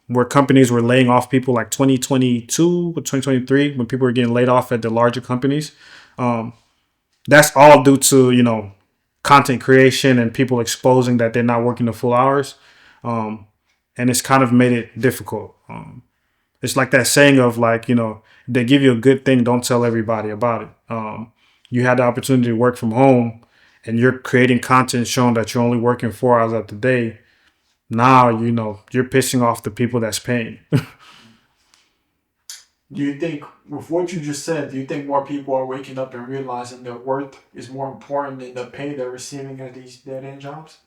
where companies were laying off people like 2022 or 2023 when people were getting laid off at the larger companies. That's all due to, you know, content creation and people exposing that they're not working the full hours. And it's kind of made it difficult. It's like that saying of like, you know, they give you a good thing, don't tell everybody about it. You had the opportunity to work from home and you're creating content showing that you're only working 4 hours out the day. Now, you know, you're pissing off the people that's paying. Do you think, with what you just said, do you think more people are waking up and realizing their worth is more important than the pay they're receiving at these dead-end jobs?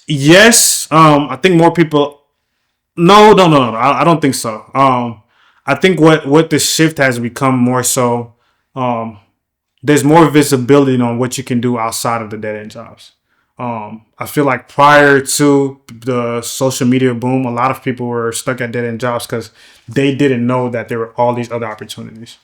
Yes. I think more people. No. I don't think so. I think what the shift has become more so, there's more visibility on what you can do outside of the dead-end jobs. I feel like prior to the social media boom, a lot of people were stuck at dead-end jobs because they didn't know that there were all these other opportunities.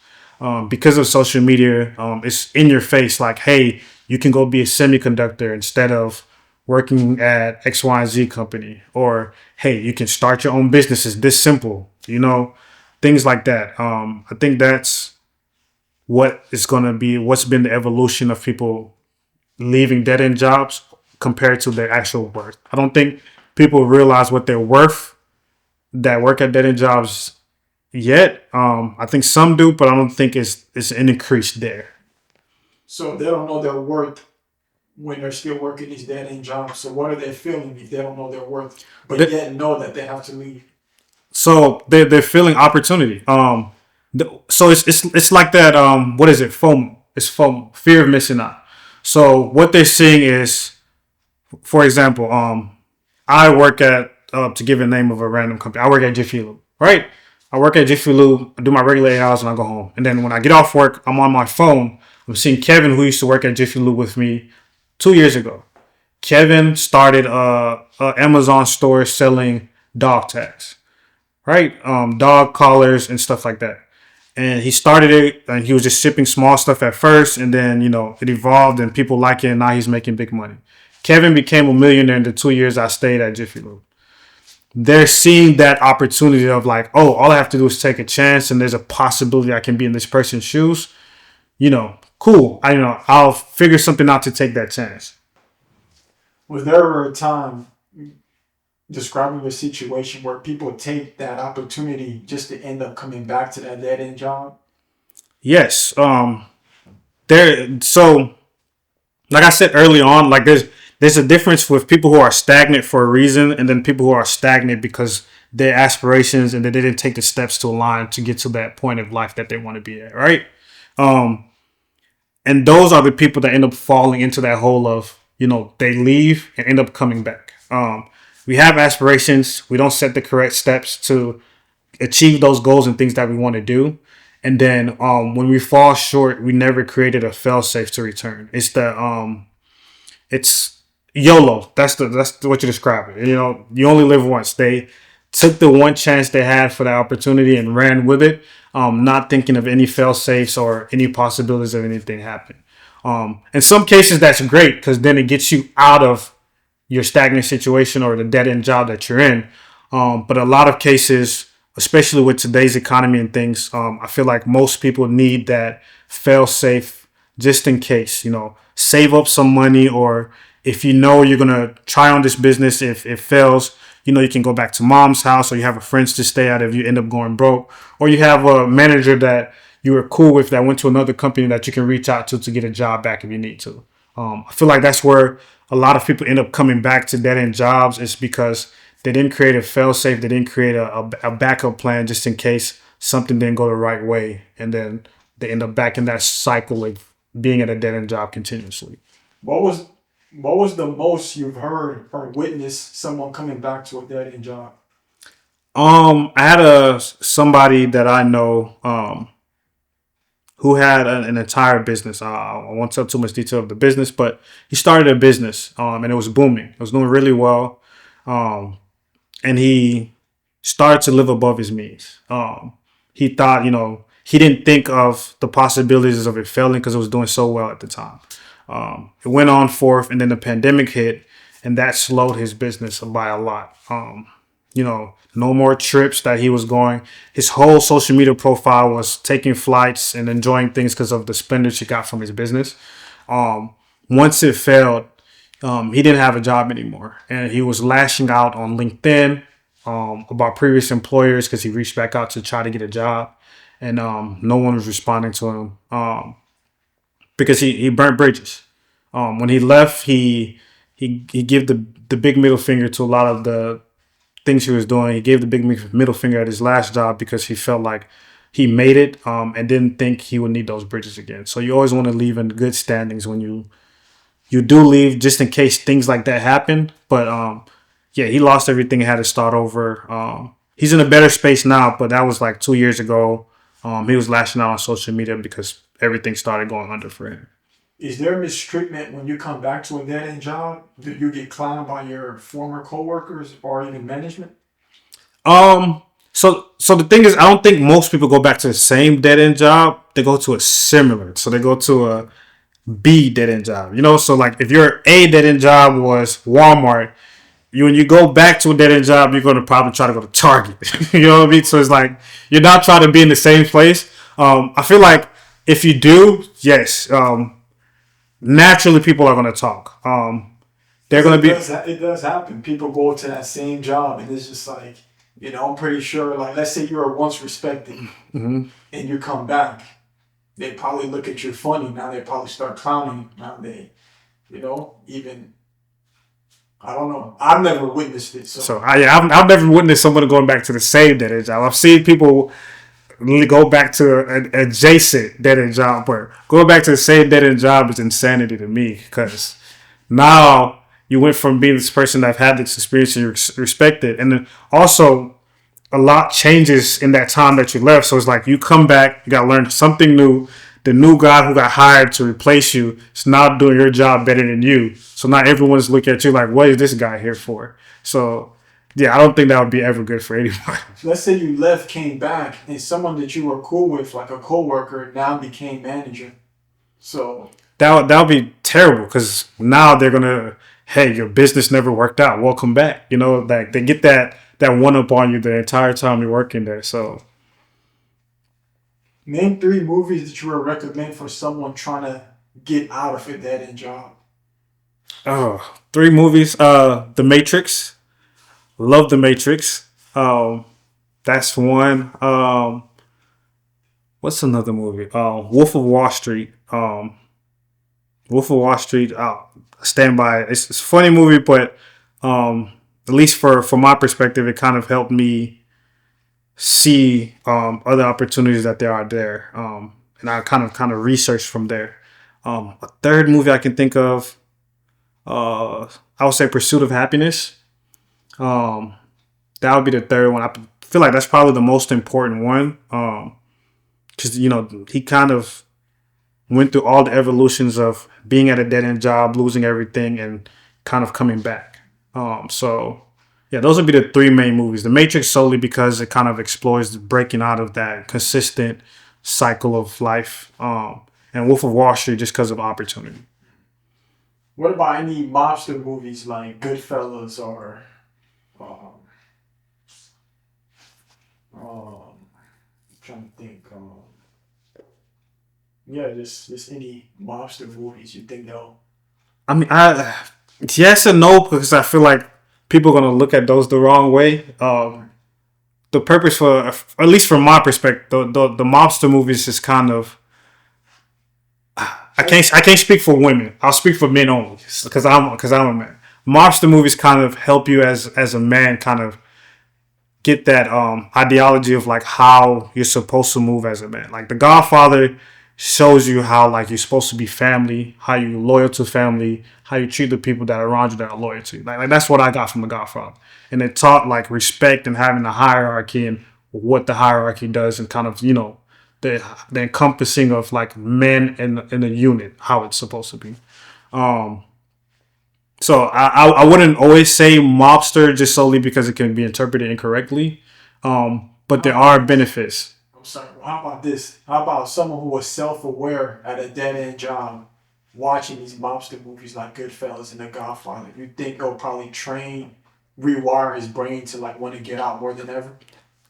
Because of social media, it's in your face like, hey, you can go be a semiconductor instead of working at X, Y, and Z company. Or, hey, you can start your own business. It's this simple, you know, things like that. I think that's what's been the evolution of people leaving dead-end jobs compared to their actual worth. I don't think people realize what they're worth that work at dead-end jobs, yet. I think some do, but I don't think it's an increase there. So they don't know their worth when they're still working these dead end jobs. So what are they feeling if they don't know their worth, but The- yet know that they have to leave? So they're feeling opportunity. So it's like that. What is it? FOMO. It's FOMO, fear of missing out. So what they're seeing is, for example, I work at to give a name of a random company. I work at Jiffy Lube, right? I work at Jiffy Lube. I do my regular 8 hours and I go home. And then when I get off work, I'm on my phone. I'm seeing Kevin, who used to work at Jiffy Lube with me 2 years ago. Kevin started a Amazon store selling dog tags, right? Dog collars and stuff like that. And he started it and he was just shipping small stuff at first. And then, it evolved and people like it. And now he's making big money. Kevin became a millionaire in the 2 years I stayed at Jiffy Lube. They're seeing that opportunity of like, oh, all I have to do is take a chance and there's a possibility I can be in this person's shoes. Cool. I'll figure something out to take that chance. Was there ever a time describing a situation where people take that opportunity just to end up coming back to that dead end job? Yes. So like I said early on, like there's a difference with people who are stagnant for a reason and then people who are stagnant because their aspirations and they didn't take the steps to align to get to that point of life that they want to be at, right? And those are the people that end up falling into that hole of, they leave and end up coming back. We have aspirations. We don't set the correct steps to achieve those goals and things that we want to do. And then when we fall short, we never created a fail safe to return. It's YOLO. That's what you describe it. You only live once. They took the one chance they had for the opportunity and ran with it, not thinking of any fail safes or any possibilities of anything happening. In some cases, that's great because then it gets you out of your stagnant situation or the dead end job that you're in. But a lot of cases, especially with today's economy and things, I feel like most people need that fail safe just in case, save up some money, or if you're going to try on this business, if it fails, you can go back to mom's house, or you have a friends to stay at if you end up going broke, or you have a manager that you were cool with that went to another company that you can reach out to get a job back if you need to. I feel like that's where a lot of people end up coming back to dead end jobs, is because they didn't create a fail safe. They didn't create a backup plan just in case something didn't go the right way. And then they end up back in that cycle of being at a dead end job continuously. What was the most you've heard or witnessed someone coming back to a dead end job? I had somebody that I know who had an entire business. I won't tell too much detail of the business, but he started a business and it was booming. It was doing really well. And he started to live above his means. He thought, he didn't think of the possibilities of it failing because it was doing so well at the time. It went on forth, and then the pandemic hit, and that slowed his business by a lot. No more trips that he was going. His whole social media profile was taking flights and enjoying things because of the spendage he got from his business. Once it failed, he didn't have a job anymore, and he was lashing out on LinkedIn about previous employers because he reached back out to try to get a job, and no one was responding to him because he burnt bridges. When he left, he gave the big middle finger to a lot of the things he was doing. He gave the big middle finger at his last job because he felt like he made it and didn't think he would need those bridges again. So you always want to leave in good standings when you do leave, just in case things like that happen. But he lost everything and had to start over. He's in a better space now, but that was like 2 years ago. He was lashing out on social media because everything started going under for him. Is there mistreatment when you come back to a dead end job? Do you get clowned by your former coworkers or even management? So the thing is, I don't think most people go back to the same dead end job. They go to a similar. So they go to a B dead end job. So like if your A dead end job was Walmart, when you go back to a dead end job, you're going to probably try to go to Target. You know what I mean? So it's like you're not trying to be in the same place. I feel like if you do, yes, naturally people are going to talk. They're going to be. It does happen. People go to that same job and it's just like I'm pretty sure, like, let's say you were once respected Hmm. and you come back, they probably look at you funny. Now they probably start clowning. Now they, even, I don't know. I've never witnessed it. So So I've never witnessed someone going back to the same dead end job. I've seen people go back to an adjacent dead end job, but going back to the same dead end job is insanity to me because now you went from being this person that had this experience and you're respected, and then also a lot changes in that time that you left. So it's like you come back, you got to learn something new. The new guy who got hired to replace you is now doing your job better than you. So now everyone's looking at you like, what is this guy here for? So yeah, I don't think that would be ever good for anybody. let's say you left, came back, and someone that you were cool with, like a coworker, now became manager. So That would be terrible because now they're gonna, hey, your business never worked out. Welcome back. Like they get that one up on you the entire time you're working there. So name 3 movies that you would recommend for someone trying to get out of a dead end job. oh, 3 movies. The Matrix. Love The Matrix. That's one. What's another movie? Wolf of Wall Street. Wolf of Wall Street. Stand by. It's a funny movie, but at least from my perspective, it kind of helped me see other opportunities that there are there. And I kind of researched from there. A third movie I can think of, I would say Pursuit of Happiness. Um, that would be the third one. I feel like that's probably the most important one. Because he kind of went through all the evolutions of being at a dead end job, losing everything, and kind of coming back. So yeah, those would be the 3 main movies. The Matrix solely because it kind of explores the breaking out of that consistent cycle of life. And Wolf of Wall Street just because of opportunity. What about any mobster movies like Goodfellas or um, I'm trying to think. Yeah, just any mobster movies you think they'll. I mean, yes and no because I feel like people are gonna look at those the wrong way. The purpose for, at least from my perspective, the mobster movies is kind of. I can't speak for women. I'll speak for men only because I'm a man. Mobster movies kind of help you as a man kind of get that ideology of like how you're supposed to move as a man. Like The Godfather shows you how like you're supposed to be family, how you're loyal to family, how you treat the people that are around you that are loyal to you. Like that's what I got from The Godfather, and it taught like respect and having a hierarchy and what the hierarchy does and kind of the encompassing of like men in a unit, how it's supposed to be. Um, so I wouldn't always say mobster just solely because it can be interpreted incorrectly. But there are benefits. I'm sorry. Well, how about this? How about someone who was self-aware at a dead-end job, watching these mobster movies like Goodfellas and The Godfather? You think they'll probably rewire his brain to like want to get out more than ever?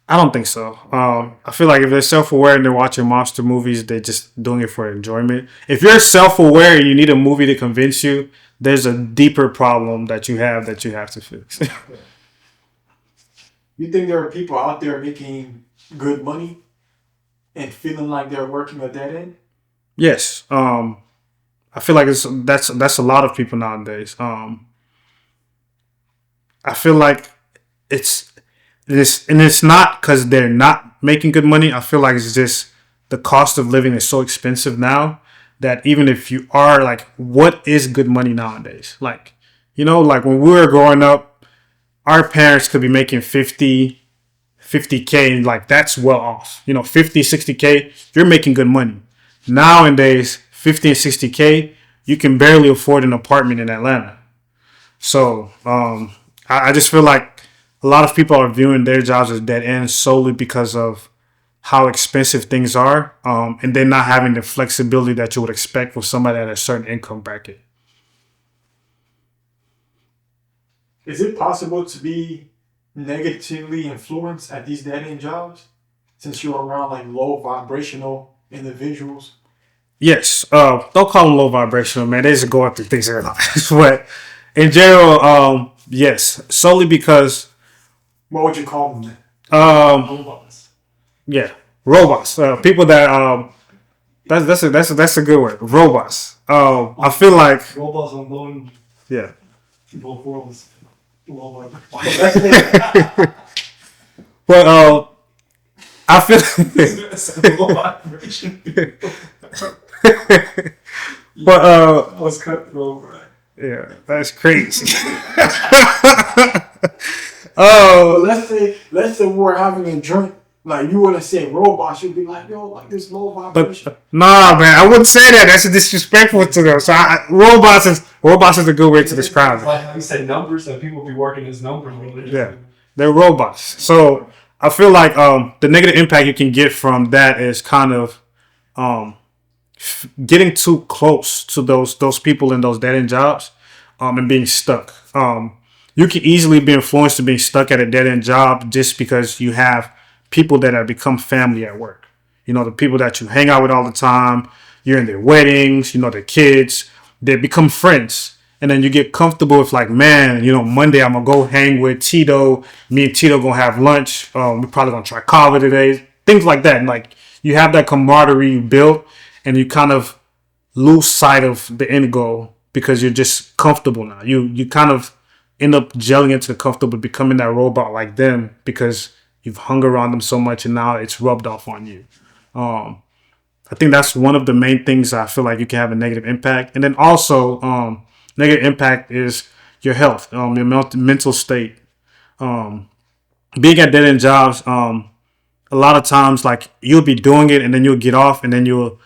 I don't think so. I feel like if they're self-aware and they're watching monster movies, they're just doing it for enjoyment. If you're self-aware and you need a movie to convince you, there's a deeper problem that you have to fix. You think there are people out there making good money and feeling like they're working a dead end? Yes. I feel like that's a lot of people nowadays. I feel like it's it's not because they're not making good money. I feel like it's just the cost of living is so expensive now that even if you are like, what is good money nowadays? Like, like when we were growing up, our parents could be making 50K, and like that's well off. 50, 60K, you're making good money. Nowadays, 50 and 60K, you can barely afford an apartment in Atlanta. So I just feel like a lot of people are viewing their jobs as dead ends solely because of how expensive things are, and then not having the flexibility that you would expect with somebody at a certain income bracket. Is it possible to be negatively influenced at these dead end jobs since you're around like low vibrational individuals? Yes, don't call them low vibrational, man. They just go through things in their lives. But in general, yes, solely because What would you call them then? Robots. Yeah, robots. People that that's a good word. Robots. I feel like Robots on yeah. both worlds. Robot. But I feel Robot version. but Was cutthroat, right? yeah, that's crazy. But let's say we're having a drink. Like you wouldn't say robots, you'd be like, yo, like this low vibration. But nah, man, I wouldn't say that. That's disrespectful to them. So robots is a good way to describe It's it. like how you said numbers, and people be working as numbers. Yeah, they're robots. So I feel like the negative impact you can get from that is kind of getting too close to those people in those dead end jobs and being stuck. You can easily be influenced to being stuck at a dead end job just because you have people that have become family at work. You know, the people that you hang out with all the time, you're in their weddings, you know, their kids, they become friends. And then you get comfortable with like, man, you know, Monday I'm gonna go hang with Tito. Me and Tito gonna have lunch. We're probably gonna try kava today. Things like that. And like you have that camaraderie you build, and you kind of lose sight of the end goal because you're just comfortable now. You kind of end up gelling into the comfortable, becoming that robot like them because you've hung around them so much, and now it's rubbed off on you. I think that's one of the main things I feel like you can have a negative impact. And then also, negative impact is your health, your mental state. Being at dead end jobs, a lot of times, like you'll be doing it and then you'll get off and then you'll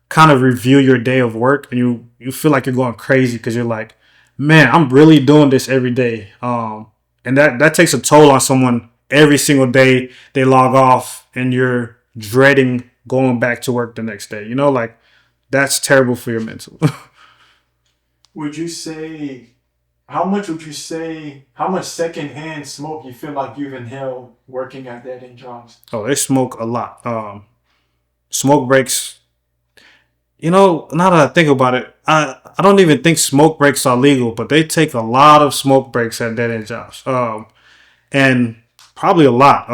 kind of review your day of work and you feel like you're going crazy because you're like, man, I'm really doing this every day. And that takes a toll on someone every single day they log off and you're dreading going back to work the next day. You know, like that's terrible for your mental. Would you say how much secondhand smoke you feel like you've inhaled working at dead end jobs? Oh, they smoke a lot. Smoke breaks. You know, now that I think about it, I don't even think smoke breaks are legal, but they take a lot of smoke breaks at dead end jobs. And probably a lot.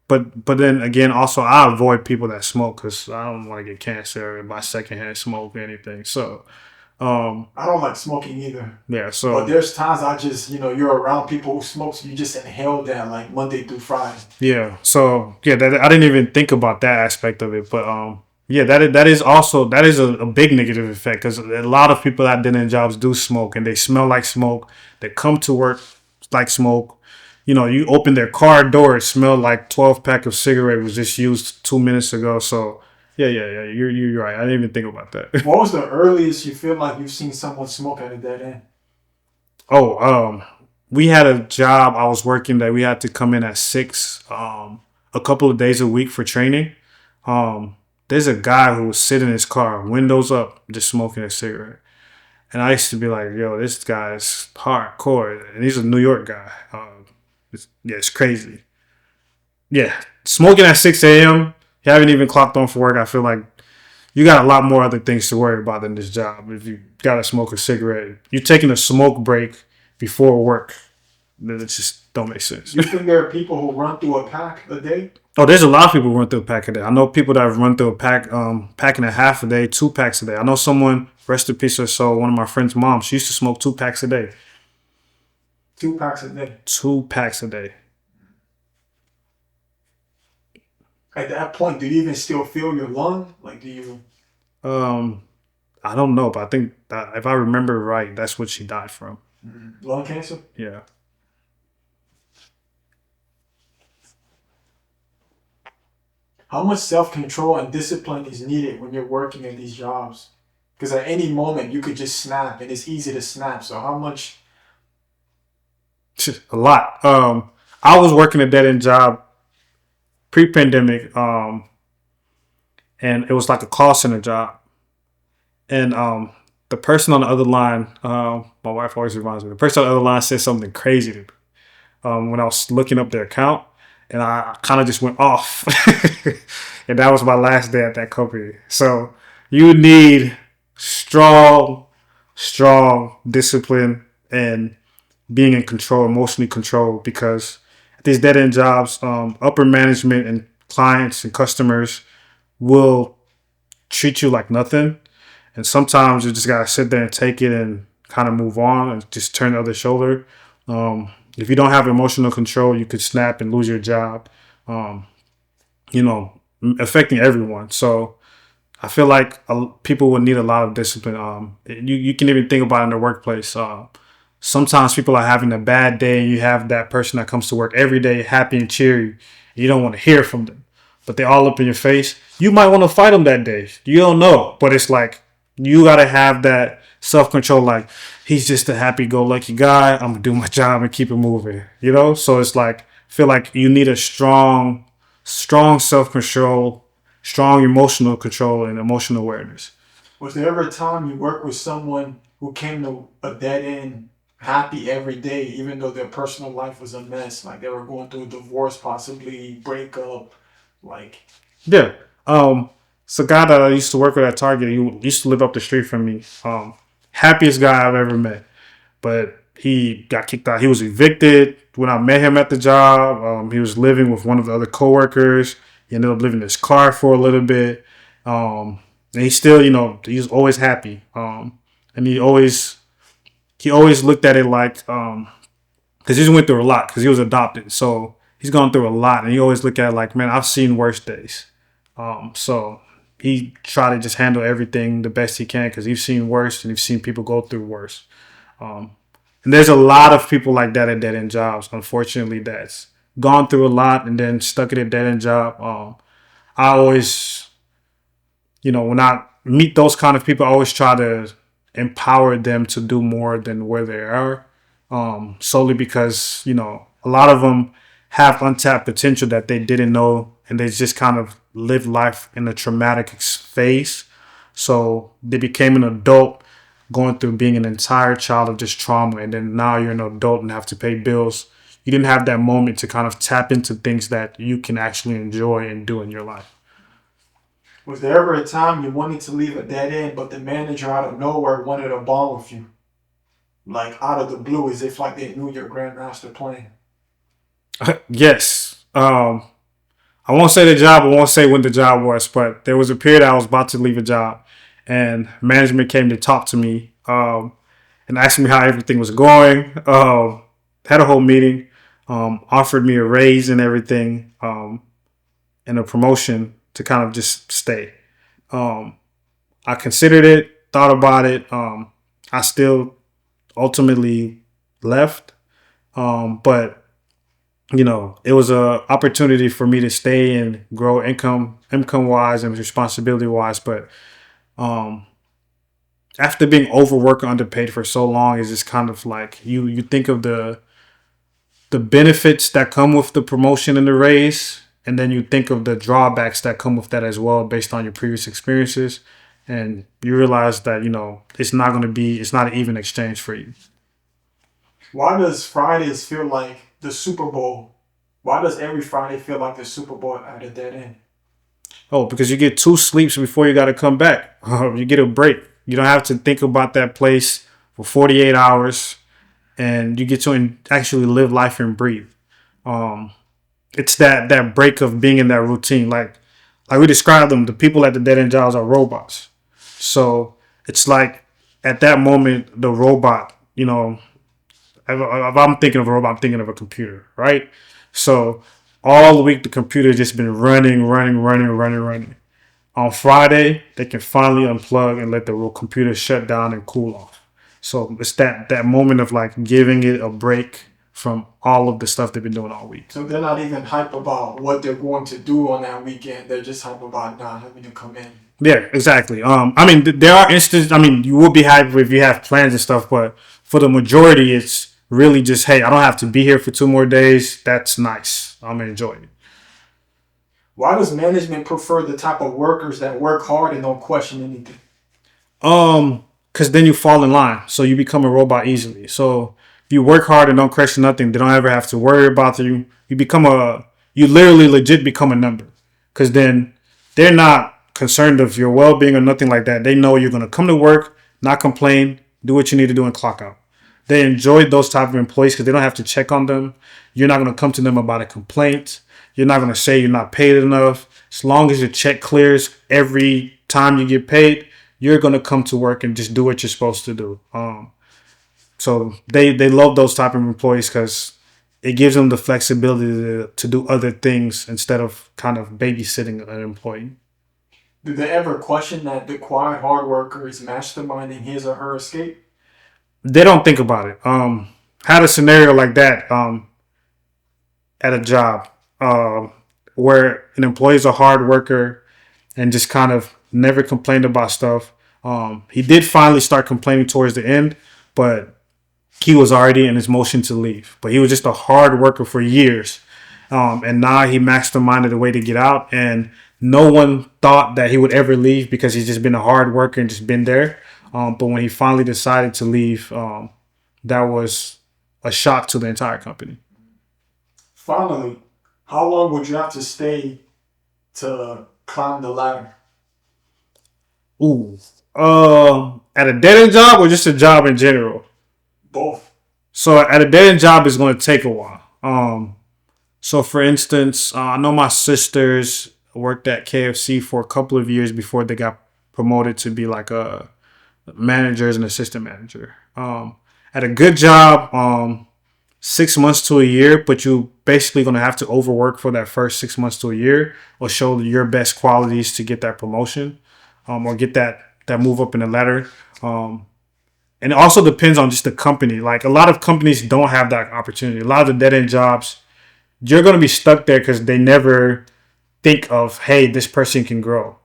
But then again, also I avoid people that smoke because I don't want to get cancer by secondhand smoke or anything. So, I don't like smoking either. yeah. But So there's times I just, you're around people who smoke, so you just inhale that like Monday through Friday. yeah. So yeah, I didn't even think about that aspect of it, but yeah, that is a big negative effect because a lot of people that did in jobs do smoke and they smell like smoke. They come to work like smoke. You know, you open their car door, it smelled like 12 pack of cigarette was just used 2 minutes ago. So yeah. You're right. I didn't even think about that. What was the earliest you feel like you've seen someone smoke at a dead end? Oh, we had a job I was working that we had to come in at 6, a couple of days a week for training. There's a guy who was sitting in his car, windows up, just smoking a cigarette. And I used to be like, yo, this guy's hardcore. And he's a New York guy. It's crazy. Yeah, smoking at 6 a.m., you haven't even clocked on for work. I feel like you got a lot more other things to worry about than this job. If you got to smoke a cigarette, you're taking a smoke break before work. It just don't make sense. You think there are people who run through a pack a day? Oh, there's a lot of people who run through a pack a day. I know people that have run through a pack, pack and a half a day, 2 packs a day. I know someone, rest in peace her soul, one of my friend's moms, she used to smoke 2 packs a day. 2 packs a day. 2 packs a day. At that point, do you even still feel your lung? Like, do you? I don't know, but I think that if I remember right, that's what she died from. Lung cancer? Yeah. How much self-control and discipline is needed when you're working at these jobs? Because at any moment you could just snap, and it's easy to snap. So how much? A lot. I was working a dead end job pre-pandemic, and it was like a call center job. And the person on the other line, my wife always reminds me, the person on the other line said something crazy to me when I was looking up their account, and I kind of just went off. And that was my last day at that company. So you need strong discipline and being in control, emotionally controlled, because at these dead end jobs, upper management and clients and customers will treat you like nothing. And sometimes you just gotta sit there and take it and kind of move on and just turn the other shoulder. If you don't have emotional control, you could snap and lose your job. Um, you know, affecting everyone. So I feel like people would need a lot of discipline. You can even think about it in the workplace. Sometimes people are having a bad day. You have that person that comes to work every day, happy and cheery. You don't want to hear from them, but they're all up in your face. You might want to fight them that day. You don't know, but it's like you gotta have that self control. Like he's just a happy go lucky guy. I'm gonna do my job and keep it moving. You know, so it's like I feel like you need a strong self control, strong emotional control, and emotional awareness. Was there ever a time you worked with someone who came to a dead end happy every day, even though their personal life was a mess? Like they were going through a divorce, possibly breakup, like Yeah. It's a guy that I used to work with at Target. He used to live up the street from me. Happiest guy I've ever met. But he got kicked out. He was evicted when I met him at the job. He was living with one of the other coworkers. He ended up living in his car for a little bit. And he still, he was always happy. And he always looked at it like, because he went through a lot because he was adopted. So he's gone through a lot. And he always looked at it like, man, I've seen worse days. So he tried to just handle everything the best he can because he's seen worse and he's seen people go through worse. And there's a lot of people like that at dead end jobs, unfortunately, that's gone through a lot and then stuck at a dead end job. I always, when I meet those kind of people, I always try to empower them to do more than where they are, solely because, a lot of them have untapped potential that they didn't know, and they just kind of lived life in a traumatic phase. So they became an adult going through being an entire child of just trauma, and then now you're an adult and have to pay bills. You didn't have that moment to kind of tap into things that you can actually enjoy and do in your life. was there ever a time you wanted to leave a dead end, but the manager out of nowhere wanted a ball with you? Like out of the blue, as if like they knew your grandmaster plan. Yes. I won't say the job. I won't say when the job was, but there was a period I was about to leave a job, and management came to talk to me and asked me how everything was going. Had a whole meeting, offered me a raise and everything, and a promotion to kind of just stay. I considered it, thought about it. I still ultimately left, but it was a opportunity for me to stay and grow income wise and responsibility wise. But after being overworked and underpaid for so long, it's just kind of like you think of the benefits that come with the promotion and the raise, and then you think of the drawbacks that come with that as well based on your previous experiences, and you realize that it's not an even exchange for you. Why does Fridays feel like the Super Bowl? Why does every Friday feel like the Super Bowl at a dead end? Oh, because you get 2 sleeps before you got to come back. You get a break. You don't have to think about that place for 48 hours, and you get to actually live life and breathe. It's that break of being in that routine. Like we described them, the people at the dead end jobs are robots. So it's like at that moment, the robot, if I'm thinking of a robot, I'm thinking of a computer, right? So all the week, the computer just been running. On Friday, they can finally unplug and let the real computer shut down and cool off. So it's that moment of like giving it a break from all of the stuff they've been doing all week. So they're not even hype about what they're going to do on that weekend. They're just hype about not having to come in. Yeah, exactly. There are instances. You will be happy if you have plans and stuff, but for the majority, it's really just, hey, I don't have to be here for 2 more days. That's nice. I'm gonna enjoy it. Why does management prefer the type of workers that work hard and don't question anything? Because then you fall in line, so you become a robot easily. So if you work hard and don't question nothing, they don't ever have to worry about you. You literally legit become a number, because then they're not concerned of your well-being or nothing like that. They know you're gonna come to work, not complain, do what you need to do, and clock out. they enjoy those type of employees because they don't have to check on them. You're not going to come to them about a complaint. You're not going to say you're not paid enough. As long as your check clears every time you get paid, you're going to come to work and just do what you're supposed to do. So they love those type of employees because it gives them the flexibility to do other things instead of kind of babysitting an employee. Do they ever question that the quiet hard worker is masterminding his or her escape? They don't think about it. Had a scenario like that at a job where an employee is a hard worker and just kind of never complained about stuff. He did finally start complaining towards the end, but he was already in his motion to leave. But he was just a hard worker for years. And now he masterminded a way to get out. And no one thought that he would ever leave because he's just been a hard worker and just been there. But when he finally decided to leave, that was a shock to the entire company. Finally, how long would you have to stay to climb the ladder? Ooh. At a dead end job or just a job in general? Both. So at a dead end job, it's going to take a while. So for instance, I know my sisters worked at KFC for a couple of years before they got promoted to be like a manager and assistant manager. At a good job, 6 months to a year, but you basically going to have to overwork for that first 6 months to a year or show your best qualities to get that promotion or get that move up in the ladder. And it also depends on just the company. Like a lot of companies don't have that opportunity. A lot of the dead end jobs, you're going to be stuck there because they never think of, hey, this person can grow.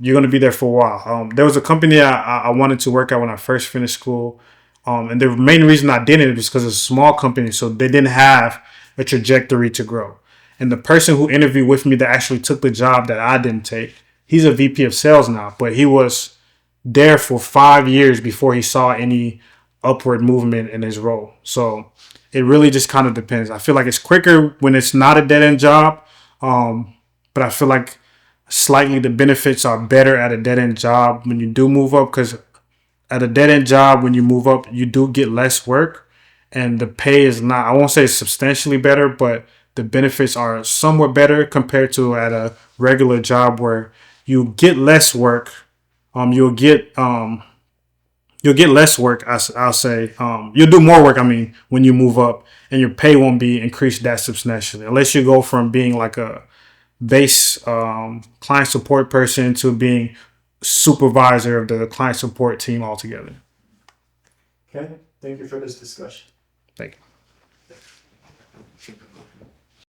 You're going to be there for a while. There was a company I wanted to work at when I first finished school. And the main reason I didn't is because it's a small company. So they didn't have a trajectory to grow. And the person who interviewed with me that actually took the job that I didn't take, he's a VP of sales now, but he was there for 5 years before he saw any upward movement in his role. So it really just kind of depends. I feel like it's quicker when it's not a dead end job. But I feel like slightly the benefits are better at a dead end job when you do move up, because at a dead end job, when you move up, you do get less work and the pay is not, I won't say substantially better, but the benefits are somewhat better compared to at a regular job where you get less work. You'll get less work. I'll say you'll do more work. I mean, when you move up, and your pay won't be increased that substantially, unless you go from being like a base client support person to being supervisor of the client support team altogether. Okay, thank you for this discussion. Thank you.